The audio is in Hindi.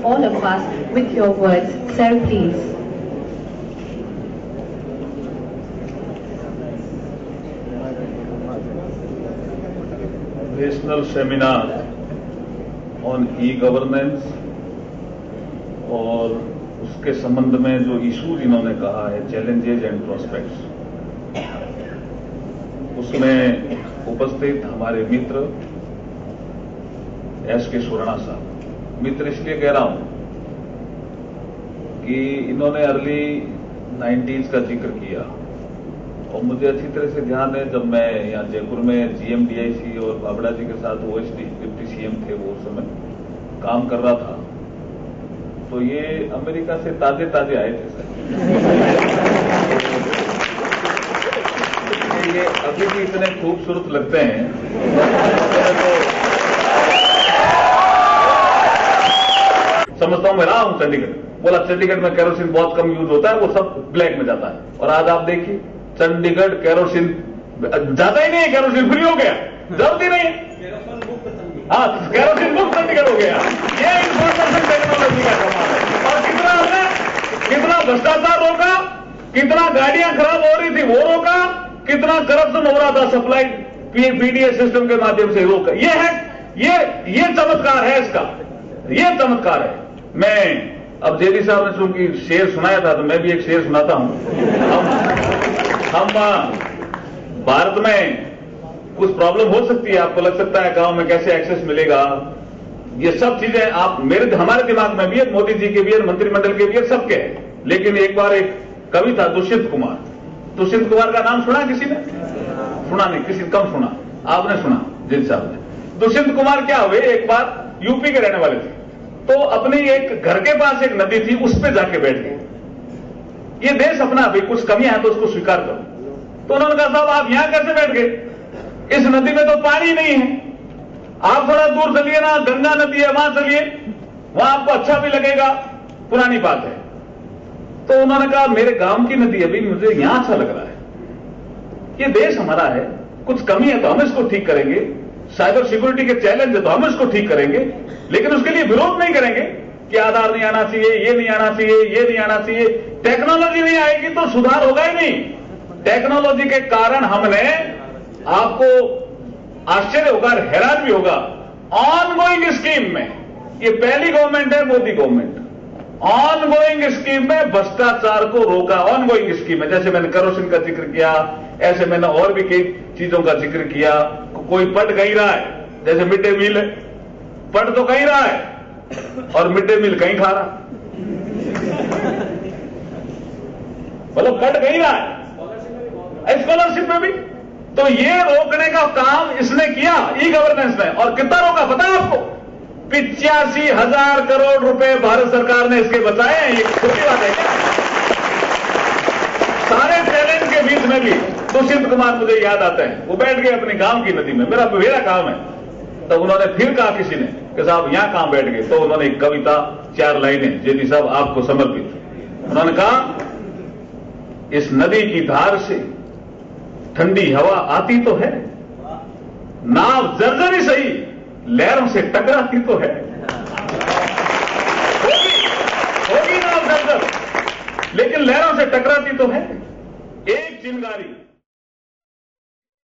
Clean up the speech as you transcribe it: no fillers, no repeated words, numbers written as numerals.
all of us with your words. Sir, please. National seminar on e-governance और उसके संबंध में जो इशूज इन्होंने कहा है, चैलेंजेज एंड प्रोस्पेक्ट्स, उसमें उपस्थित हमारे मित्र एस.के. सुराणा साहब, मित्र इसलिए कह रहा हूं कि इन्होंने अर्ली 90s का जिक्र किया और मुझे अच्छी तरह से ध्यान है, जब मैं यहाँ जयपुर में GMDIC और बाबड़ा जी के साथ OSD डिप्टी CM थे, वो उस समय काम कर रहा था, तो ये अमेरिका से ताजे ताजे आए थे सर। ये अभी भी इतने खूबसूरत लगते हैं। तो समझता हूं, मैं रहा हूं चंडीगढ़, बोला चंडीगढ़ में केरोसिन बहुत कम यूज होता है, वो सब ब्लैक में जाता है, और आज आप देखिए चंडीगढ़ केरोसिन जाता ही नहीं है, केरोसिन फ्री हो गया, जरूरत ही नहीं है। हाँ, केरोसिन मुक्त चंडीगढ़ हो गया। ये इंफॉर्मेशन टेक्नोलॉजी का कमाल है। और कितना हमने कितना भ्रष्टाचार रोका, कितना गाड़ियां खराब हो रही थी वो रोका, कितना करप्शन हो रहा था सप्लाई PDS सिस्टम के माध्यम से रोका। ये है, ये चमत्कार है इसका, ये चमत्कार है। मैं अब जेडी साहब ने चूंकि शेर सुनाया था तो मैं भी एक शेर सुनाता हूं। हम भारत में कुछ प्रॉब्लम हो सकती है, आपको लग सकता है गांव में कैसे एक्सेस मिलेगा, ये सब चीजें आप हमारे दिमाग में भी है, मोदी जी के भी है, मंत्रिमंडल के भी है, सबके है। लेकिन एक बार एक कवि था दुष्यंत कुमार का नाम सुना किसी ने? सुना नहीं, किसी कम सुना, आपने सुना जिन साहब ने। दुष्यंत कुमार क्या हुए, एक बार यूपी के रहने वाले थे, तो अपनी एक घर के पास एक नदी थी, उस पर जाके बैठ गए। ये देश अपना, भाई कुछ कमियां हैं तो उसको स्वीकार करो। तो उन्होंने कहा साहब आप यहां कैसे बैठ गए, इस नदी में तो पानी नहीं है, आप थोड़ा दूर चलिए ना, गंगा नदी है वहां चलिए, वहां आपको अच्छा भी लगेगा, पुरानी बात है। तो उन्होंने कहा मेरे गांव की नदी है, भाई मुझे यहां अच्छा लग रहा है, ये देश हमारा है, कुछ कमी है तो हम इसको ठीक करेंगे, साइबर सिक्योरिटी के चैलेंज है तो हम इसको ठीक करेंगे, लेकिन उसके लिए विरोध नहीं करेंगे कि आधार नहीं आना चाहिए, ये नहीं आना चाहिए, ये नहीं आना चाहिए। टेक्नोलॉजी नहीं आएगी तो सुधार होगा ही नहीं। टेक्नोलॉजी के कारण हमने, आपको आश्चर्य होगा, हैरान भी होगा, ऑनगोइंग स्कीम में, ये पहली गवर्नमेंट है मोदी गवर्नमेंट, ऑनगोइंग स्कीम में भ्रष्टाचार को रोका। ऑनगोइंग स्कीम है, जैसे मैंने केरोसिन का जिक्र किया, ऐसे मैंने और भी कई चीजों का जिक्र किया। कोई पट कहीं रहा है, जैसे मिड डे मील है, पट तो कहीं रहा है और मिड डे मील कहीं खा रहा, मतलब पट कहीं रहा है, स्कॉलरशिप में भी। तो ये रोकने का काम इसने किया ई-गवर्नेंस में, और कितना रोका पता है आपको? 85,000 करोड़ रुपए भारत सरकार ने इसके बचाए हैं। ये छोटी बात है क्या? सारे चैलेंज के बीच में भी दुष्यंत कुमार मुझे याद आते हैं, वो बैठ गए अपने गांव की नदी में, मेरा काम है। तो उन्होंने फिर कहा किसी ने कि साहब यहां कहां बैठ गए, तो उन्होंने एक कविता 4 लाइनें जेडी साहब आपको समर्पित। उन्होंने कहा इस नदी की धार से ठंडी हवा आती तो है, नाव जर्जर ही सही लहरों से टकराती तो है। होगी नाव जर्जर, लेकिन लहरों से टकराती तो है। एक चिंगारी